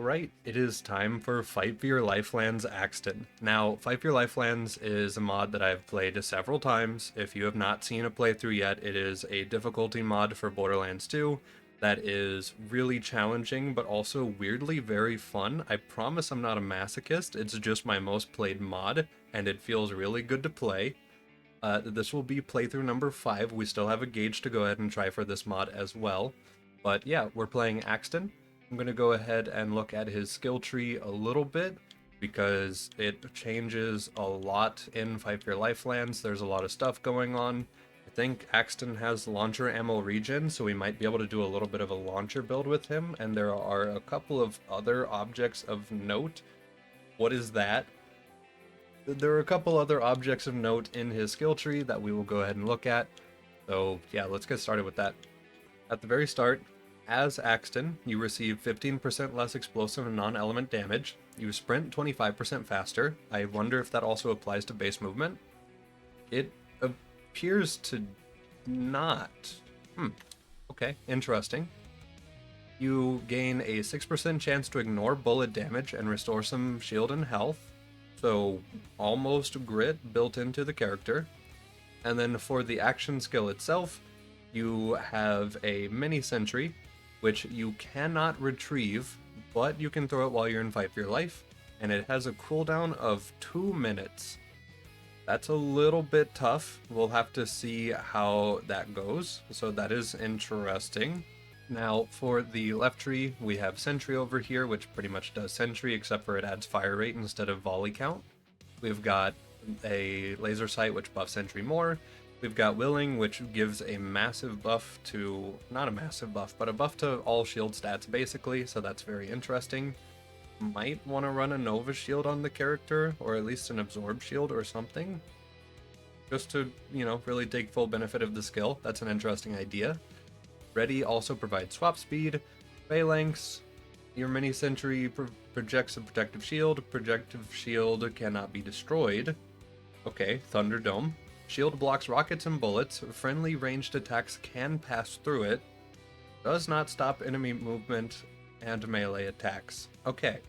Alright, it is time for Fight for Your Lifeland's Axton. Now, Fight for Your Lifelands is a mod that I've played several times. If you have not seen a playthrough yet, it is a difficulty mod for Borderlands 2 that is really challenging, but also weirdly very fun. I promise I'm not a masochist, it's just my most played mod, and it feels really good to play. This will be playthrough number 5. We still have a gauge to go ahead and try for this mod as well. But yeah, we're playing Axton. I'm going to go ahead and look at his skill tree a little bit because it changes a lot in Fight for Your Lifelands. There's a lot of stuff going on. I think Axton has launcher ammo regen, so we might be able to do a little bit of a launcher build with him, and there are a couple of other objects of note. What is that? There are a couple other objects of note in his skill tree that we will go ahead and look at. So yeah, let's get started with that. At the very start, as Axton, you receive 15% less explosive and non-element damage. You sprint 25% faster. I wonder if that also applies to base movement. It appears to not. Okay, interesting. You gain a 6% chance to ignore bullet damage and restore some shield and health. So almost grit built into the character. And then for the action skill itself, you have a mini sentry, which you cannot retrieve, but you can throw it while you're in Fight for Your Life, and it has a cooldown of 2 minutes. That's a little bit tough. We'll have to see how that goes, so that is interesting. Now, for the left tree, we have Sentry over here, which pretty much does Sentry, except for it adds fire rate instead of volley count. We've got a Laser Sight, which buffs Sentry more. We've got Willing, which gives a massive buff to, not a massive buff, but a buff to all shield stats basically, so that's very interesting. Might want to run a Nova shield on the character, or at least an Absorb shield or something. Just to, really take full benefit of the skill. That's an interesting idea. Ready also provides swap speed, phalanx. Your mini sentry projects a protective shield. Projective shield cannot be destroyed. Okay, Thunderdome. Shield blocks rockets and bullets. Friendly ranged attacks can pass through it. Does not stop enemy movement and melee attacks. Okay.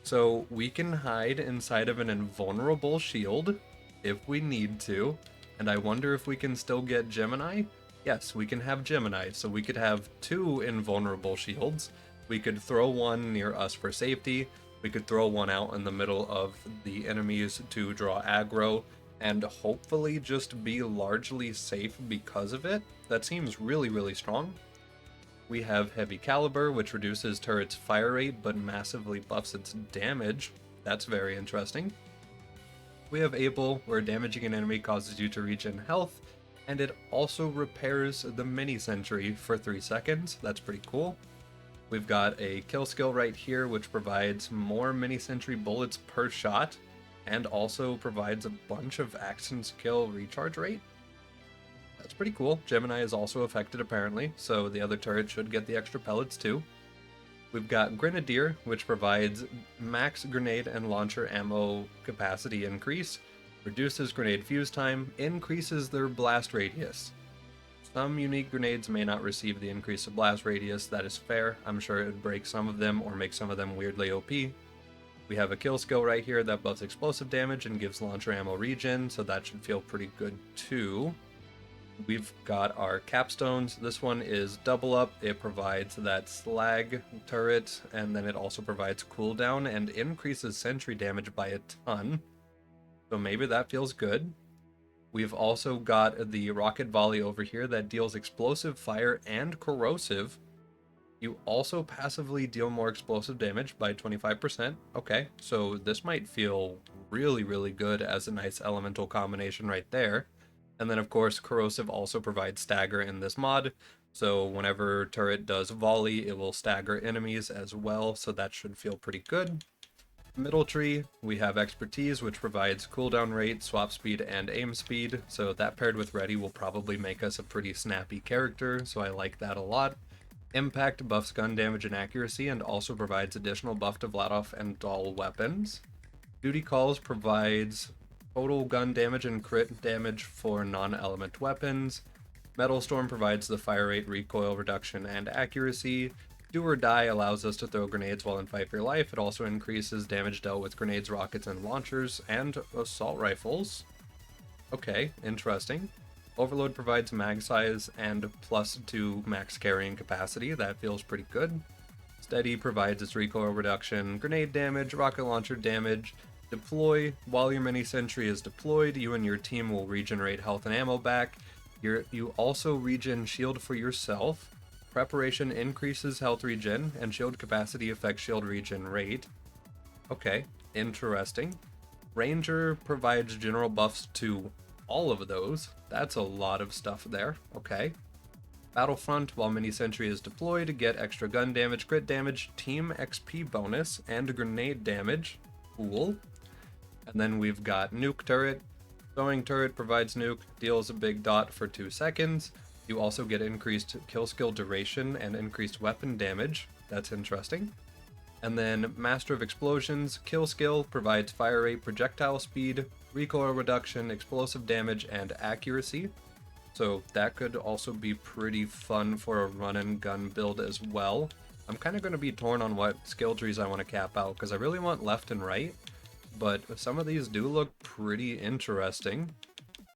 So we can hide inside of an invulnerable shield if we need to. And I wonder if we can still get Gemini? Yes, we can have Gemini. So we could have 2 invulnerable shields. We could throw one near us for safety. We could throw one out in the middle of the enemies to draw aggro, and hopefully just be largely safe because of it. That seems really, really strong. We have Heavy Caliber, which reduces turret's fire rate but massively buffs its damage. That's very interesting. We have Able, where damaging an enemy causes you to regen health, and it also repairs the mini sentry for 3 seconds. That's pretty cool. We've got a kill skill right here, which provides more mini sentry bullets per shot, and also provides a bunch of Axton's kill recharge rate. That's pretty cool. Gemini is also affected apparently, so the other turret should get the extra pellets too. We've got Grenadier, which provides max grenade and launcher ammo capacity increase, reduces grenade fuse time, increases their blast radius. Some unique grenades may not receive the increase of blast radius. That is fair. I'm sure it would break some of them or make some of them weirdly OP. We have a kill skill right here that buffs explosive damage and gives launcher ammo regen, so that should feel pretty good too. We've got our capstones. This one is double up. It provides that slag turret, and then it also provides cooldown and increases sentry damage by a ton. So maybe that feels good. We've also got the rocket volley over here that deals explosive fire and corrosive. You also passively deal more explosive damage by 25%. Okay, so this might feel really, really good as a nice elemental combination right there. And then, of course, corrosive also provides stagger in this mod. So whenever turret does volley, it will stagger enemies as well. So that should feel pretty good. Middle tree, we have expertise, which provides cooldown rate, swap speed, and aim speed. So that paired with ready will probably make us a pretty snappy character. So I like that a lot. Impact buffs gun damage and accuracy, and also provides additional buff to Vladoff and Doll weapons. Duty Calls provides total gun damage and crit damage for non-element weapons. Metal Storm provides the fire rate, recoil reduction, and accuracy. Do or Die allows us to throw grenades while in fight for your life. It also increases damage dealt with grenades, rockets, and launchers, and assault rifles. Okay, interesting. Overload provides mag size and +2 max carrying capacity. That feels pretty good. Steady provides its recoil reduction, grenade damage, rocket launcher damage. Deploy. While your mini sentry is deployed, you and your team will regenerate health and ammo back. You also regen shield for yourself. Preparation increases health regen, and shield capacity affects shield regen rate. Okay, interesting. Ranger provides general buffs to all of those. That's a lot of stuff there. Okay. Battlefront, while mini sentry is deployed, get extra gun damage, crit damage, team XP bonus, and grenade damage. Cool. And then we've got nuke turret. Throwing turret provides nuke, deals a big dot for 2 seconds. You also get increased kill skill duration and increased weapon damage. That's interesting. And then Master of Explosions, kill skill provides fire rate, projectile speed, recoil reduction, explosive damage, and accuracy. So that could also be pretty fun for a run and gun build as well. I'm kind of going to be torn on what skill trees I want to cap out, because I really want left and right, but some of these do look pretty interesting.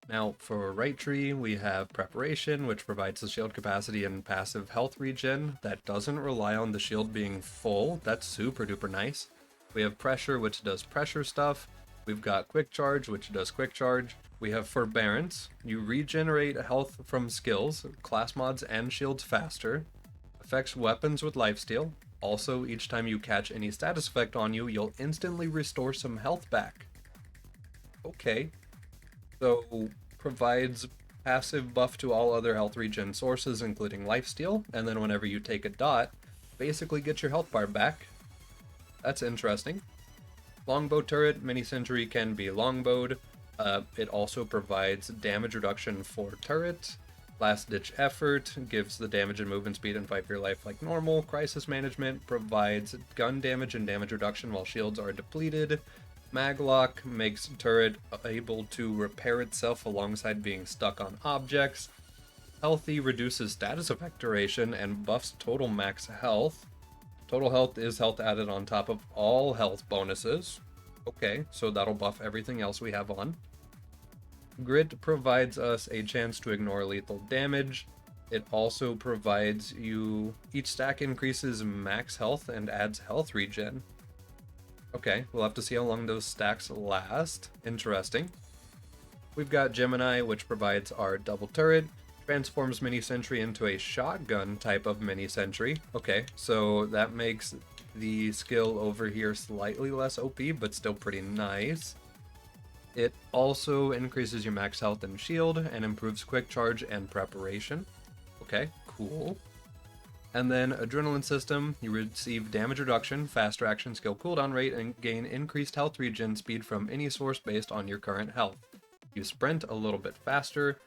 Now, for right tree, we have Preparation, which provides the shield capacity and passive health regen. That doesn't rely on the shield being full. That's super duper nice. We have Pressure, which does pressure stuff. We've got Quick Charge, which does quick charge. We have Forbearance. You regenerate health from skills, class mods, and shields faster. Affects weapons with lifesteal. Also, each time you catch any status effect on you, you'll instantly restore some health back. Okay. So, provides passive buff to all other health regen sources, including lifesteal, and then whenever you take a dot, basically get your health bar back. That's interesting. Longbow turret, mini sentry can be longbowed. It also provides damage reduction for turret. Last ditch effort gives the damage and movement speed and fight for your life like normal. Crisis management provides gun damage and damage reduction while shields are depleted. Maglock makes turret able to repair itself alongside being stuck on objects. Healthy reduces status effect duration and buffs total max health. Total health is health added on top of all health bonuses. Okay, so that'll buff everything else we have on. Grit provides us a chance to ignore lethal damage. It also provides you... Each stack increases max health and adds health regen. Okay, we'll have to see how long those stacks last. Interesting. We've got Gemini, which provides our double turret. Transforms mini sentry into a shotgun type of mini sentry. Okay, so that makes the skill over here slightly less OP, but still pretty nice. It also increases your max health and shield, and improves quick charge and preparation. Okay, cool. And then Adrenaline System, you receive damage reduction, faster action skill cooldown rate, and gain increased health regen speed from any source based on your current health. You sprint a little bit faster.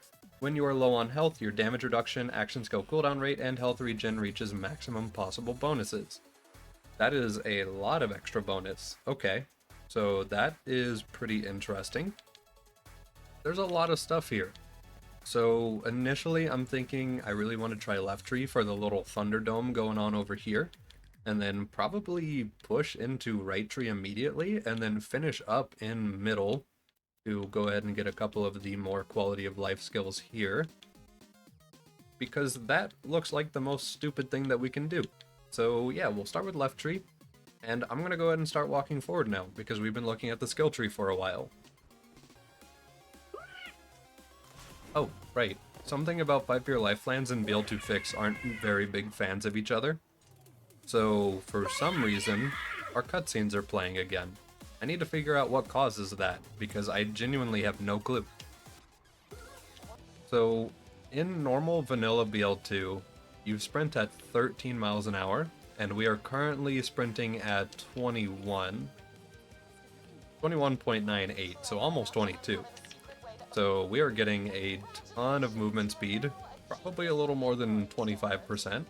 When you are low on health, your damage reduction, action skill cooldown rate, and health regen reaches maximum possible bonuses. That is a lot of extra bonus. Okay, so that is pretty interesting. There's a lot of stuff here. So initially I'm thinking I really want to try left tree for the little Thunderdome going on over here, and then probably push into right tree immediately, and then finish up in middle to go ahead and get a couple of the more quality of life skills here, because that looks like the most stupid thing that we can do. So yeah, we'll start with left tree, and I'm going to go ahead and start walking forward now, because we've been looking at the skill tree for a while. Oh, right. Something about Fight for Your Lifelands and BL2 Fix aren't very big fans of each other. So, for some reason, our cutscenes are playing again. I need to figure out what causes that, because I genuinely have no clue. So, in normal vanilla BL2, you sprint at 13 miles an hour, and we are currently sprinting at 21.98, so almost 22. So we are getting a ton of movement speed, probably a little more than 25%.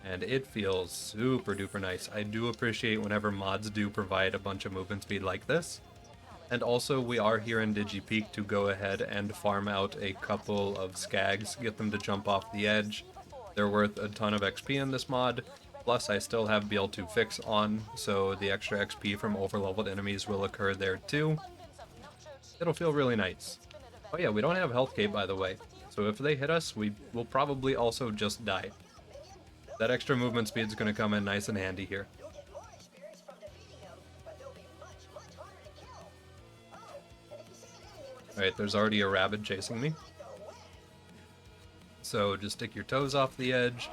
And it feels super duper nice. I do appreciate whenever mods do provide a bunch of movement speed like this. And also we are here in DigiPeak to go ahead and farm out a couple of skags, get them to jump off the edge. They're worth a ton of XP in this mod, plus I still have BL2 Fix on, so the extra XP from overleveled enemies will occur there too. It'll feel really nice. Oh yeah, we don't have health cape, by the way, so if they hit us, we will probably also just die. That extra movement speed is going to come in nice and handy here. Alright, there's already a rabbit chasing me. So just stick your toes off the edge,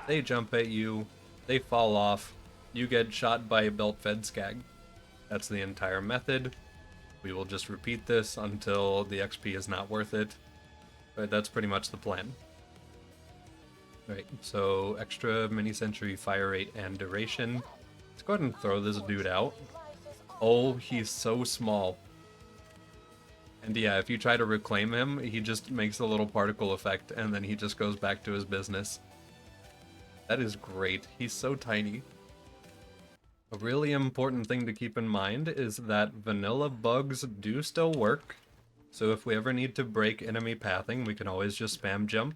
they jump at you, they fall off, you get shot by a belt-fed skag. That's the entire method. We will just repeat this until the XP is not worth it. But that's pretty much the plan. Right, so extra mini-century fire rate and duration. Let's go ahead and throw this dude out. Oh, he's so small. And yeah, if you try to reclaim him, he just makes a little particle effect, and then he just goes back to his business. That is great. He's so tiny. A really important thing to keep in mind is that vanilla bugs do still work. So if we ever need to break enemy pathing, we can always just spam jump.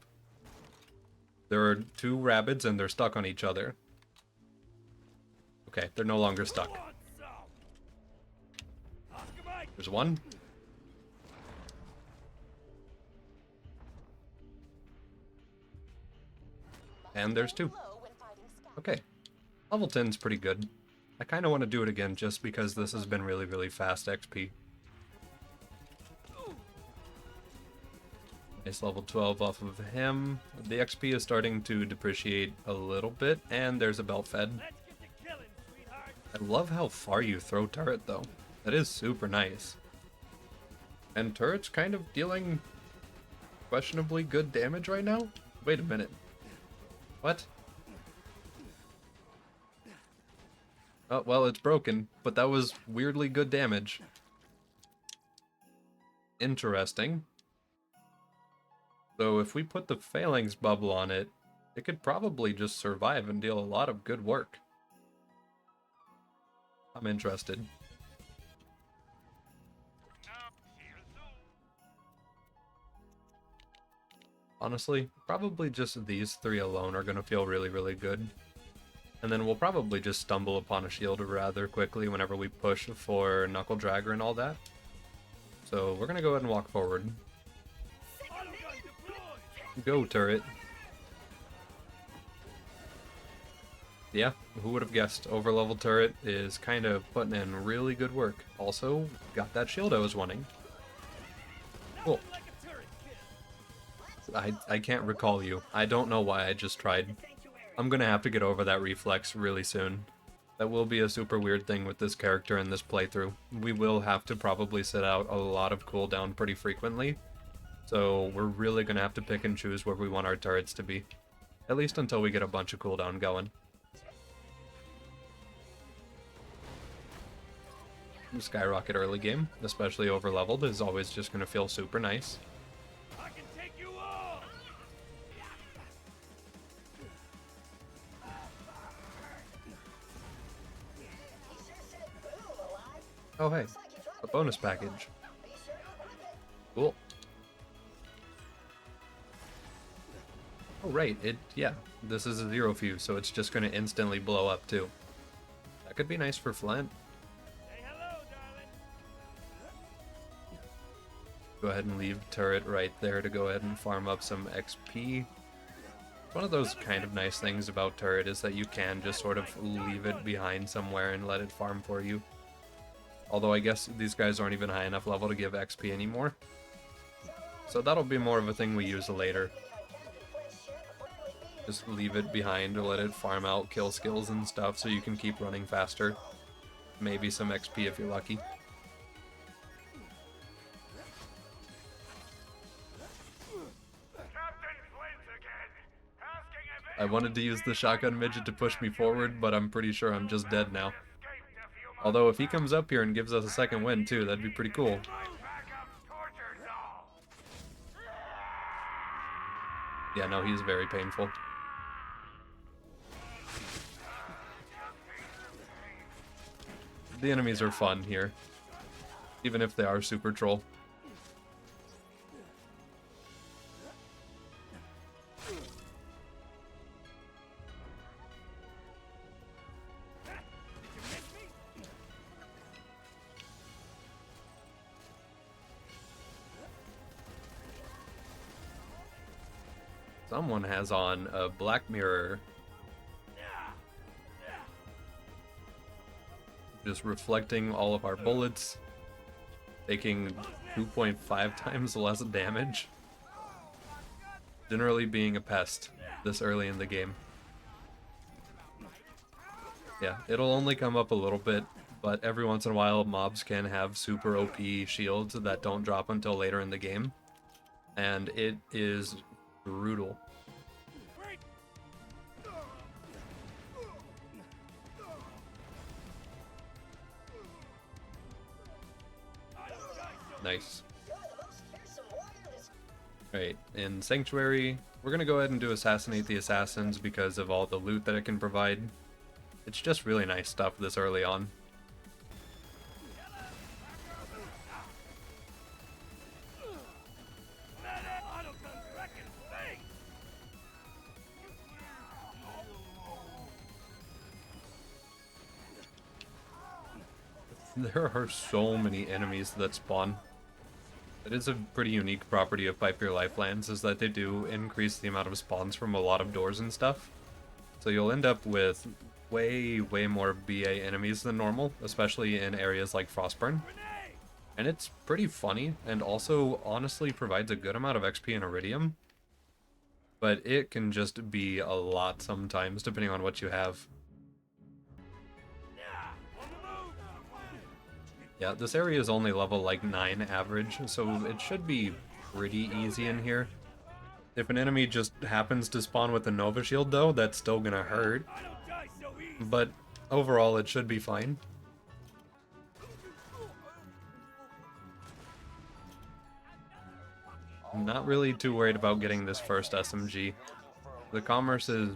There are two rabbits and they're stuck on each other. Okay, they're no longer stuck. There's one. And there's two. Okay. Level 10's pretty good. I kind of want to do it again just because this has been really, really fast XP. Nice level 12 off of him. The XP is starting to depreciate a little bit, and there's a belt fed. I love how far you throw turret though. That is super nice. And turret's kind of dealing questionably good damage right now? Wait a minute. What? Oh, well, it's broken, but that was weirdly good damage. Interesting. So if we put the Phalanx bubble on it, it could probably just survive and deal a lot of good work. I'm interested. Honestly, probably just these three alone are going to feel really, really good. And then we'll probably just stumble upon a shield rather quickly whenever we push for Knuckle Dragger and all that. So we're going to go ahead and walk forward. Go, turret. Yeah, who would have guessed? Overlevel turret is kind of putting in really good work. Also, got that shield I was wanting. Cool. I can't recall you. I don't know why I just tried. I'm gonna have to get over that reflex really soon. That will be a super weird thing with this character in this playthrough. We will have to probably sit out a lot of cooldown pretty frequently. So we're really gonna have to pick and choose where we want our turrets to be. At least until we get a bunch of cooldown going. Skyrocket early game, especially overleveled, is always just gonna feel super nice. Oh hey, a bonus package. Cool. Oh right, yeah, this is a zero fuse, so it's just gonna instantly blow up too. That could be nice for Flint. Say hello, darling. Go ahead and leave turret right there to go ahead and farm up some XP. One of those kind of nice things about turret is that you can just sort of leave it behind somewhere and let it farm for you. Although I guess these guys aren't even high enough level to give XP anymore. So that'll be more of a thing we use later. Just leave it behind to let it farm out kill skills and stuff so you can keep running faster. Maybe some XP if you're lucky. I wanted to use the shotgun midget to push me forward, but I'm pretty sure I'm just dead now. Although if he comes up here and gives us a second win too, that'd be pretty cool. Yeah, no, he's very painful. The enemies are fun here, even if they are super troll. Someone has on a black mirror. Just reflecting all of our bullets, taking 2.5 times less damage. Generally being a pest this early in the game. Yeah, it'll only come up a little bit, but every once in a while mobs can have super OP shields that don't drop until later in the game. And it is brutal. Nice. Right, in Sanctuary, we're gonna go ahead and do Assassinate the Assassins because of all the loot that it can provide. It's just really nice stuff this early on. There are so many enemies that spawn. It is a pretty unique property of Fight for Your Lifelands, is that they do increase the amount of spawns from a lot of doors and stuff. So you'll end up with way more BA enemies than normal, especially in areas like Frostburn. And it's pretty funny, and also honestly provides a good amount of XP and Iridium. But it can just be a lot sometimes, depending on what you have. Yeah, this area is only level like 9 average, so it should be pretty easy in here. If an enemy just happens to spawn with a Nova Shield though, that's still gonna hurt. But overall it should be fine. I'm not really too worried about getting this first SMG. The commerce is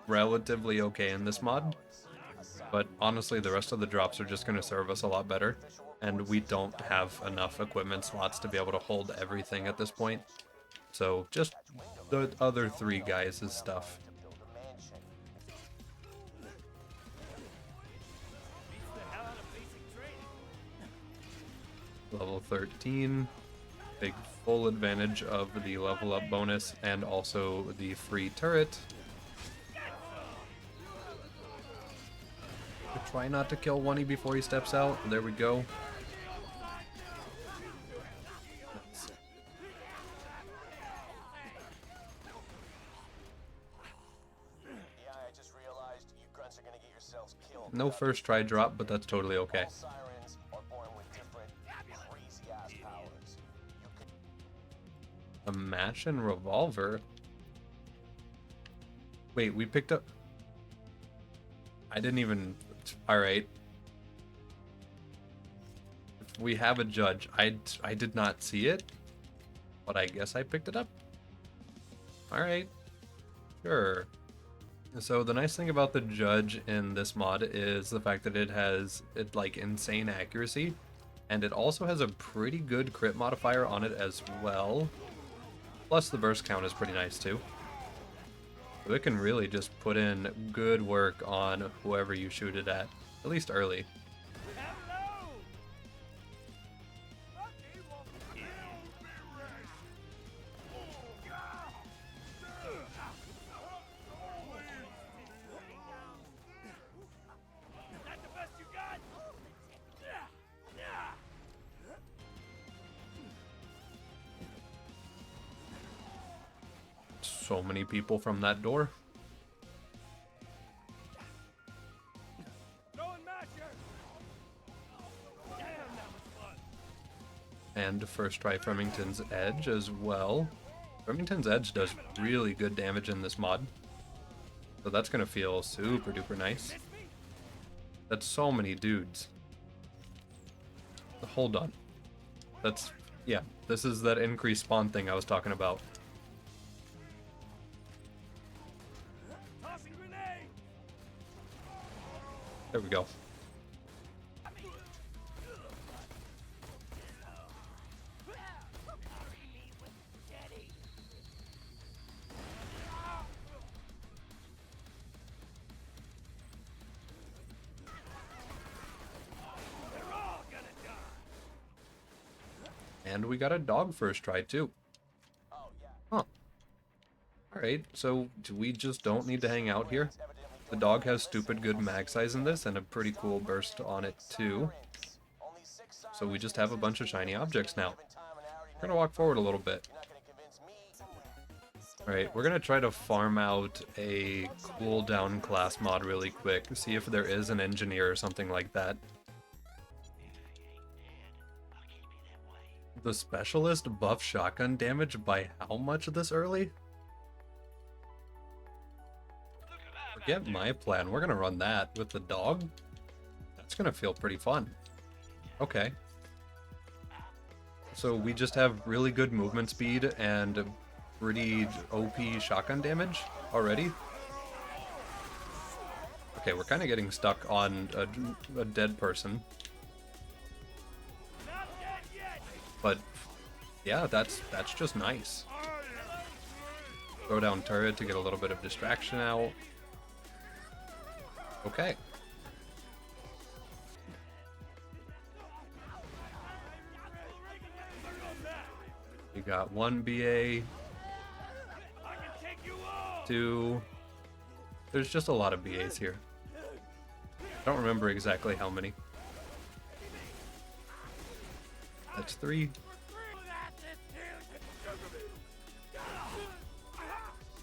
relatively okay in this mod, but honestly the rest of the drops are just going to serve us a lot better, and we don't have enough equipment slots to be able to hold everything at this point. So just the other 3 guys' stuff. Level 13, big full advantage of the level up bonus and also the free turret. Try not to kill Oney before he steps out. There we go. No first try drop, but that's totally okay. A match and revolver? Wait, we picked up... I didn't even... Alright. We have a judge. I did not see it, but I guess I picked it up. Alright. Sure. So the nice thing about the judge in this mod is the fact that it has like insane accuracy, and it also has a pretty good crit modifier on it as well. Plus the burst count is pretty nice too. So it can really just put in good work on whoever you shoot it at least early. So many people from that door. And first try Remington's Edge as well. Remington's Edge does really good damage in this mod, so that's gonna feel super duper nice. That's so many dudes. Hold on. That's, yeah, this is that increased spawn thing I was talking about. There we go. And we got a dog first try too. Huh. Alright. Alright, so we just don't need to hang out here. The dog has stupid good mag size in this and a pretty cool burst on it too. So we just have a bunch of shiny objects now. We're gonna walk forward a little bit. Alright, we're gonna try to farm out a cooldown class mod really quick, see if there is an engineer or something like that. The specialist buff shotgun damage by how much this early? Forget my plan, we're gonna run that with the dog. That's gonna feel pretty fun. Okay. So we just have really good movement speed and pretty OP shotgun damage already. Okay, we're kind of getting stuck on a dead person. But yeah, that's just nice. Throw down turret to get a little bit of distraction out. Okay. You got 1 BA, 2. There's just a lot of BAs here. I don't remember exactly how many. That's 3.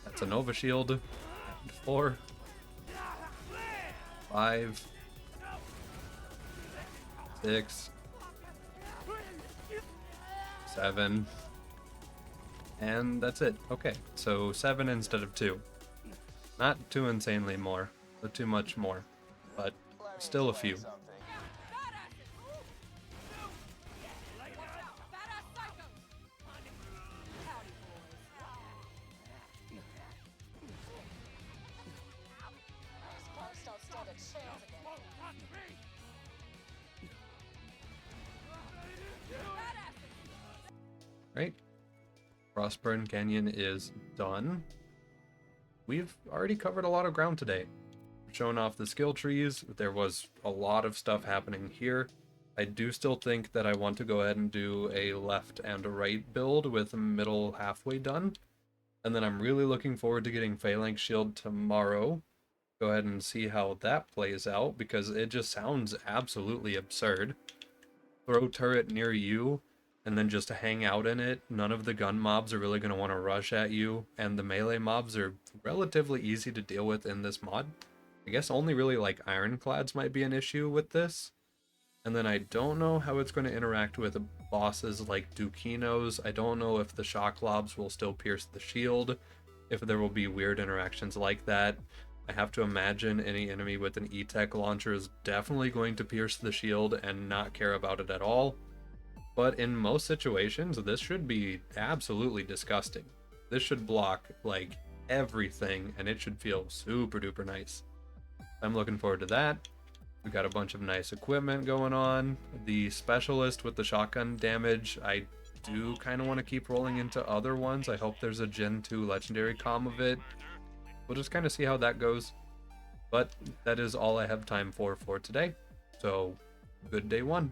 That's a Nova Shield. And 4. 5. 6. 7. And that's it. Okay, so 7 instead of 2. Not too insanely more, but too much more. But still a few. Right? Frostburn Canyon is done. We've already covered a lot of ground today. Shown off the skill trees. There was a lot of stuff happening here. I do still think that I want to go ahead and do a left and a right build with middle halfway done. And then I'm really looking forward to getting Phalanx Shield tomorrow. Go ahead and see how that plays out, because it just sounds absolutely absurd. Throw turret near you, and then just hang out in it. None of the gun mobs are really going to want to rush at you, and the melee mobs are relatively easy to deal with in this mod. I guess only really like ironclads might be an issue with this. And then I don't know how it's going to interact with bosses like Dukinos. I don't know if the shock lobs will still pierce the shield, if there will be weird interactions like that. I have to imagine any enemy with an E-Tech launcher is definitely going to pierce the shield and not care about it at all. But in most situations, this should be absolutely disgusting. This should block, like, everything, and it should feel super duper nice. I'm looking forward to that. We got a bunch of nice equipment going on. The specialist with the shotgun damage, I do kind of want to keep rolling into other ones. I hope there's a Gen 2 legendary comm of it. We'll just kind of see how that goes. But that is all I have time for today. So, good day 1.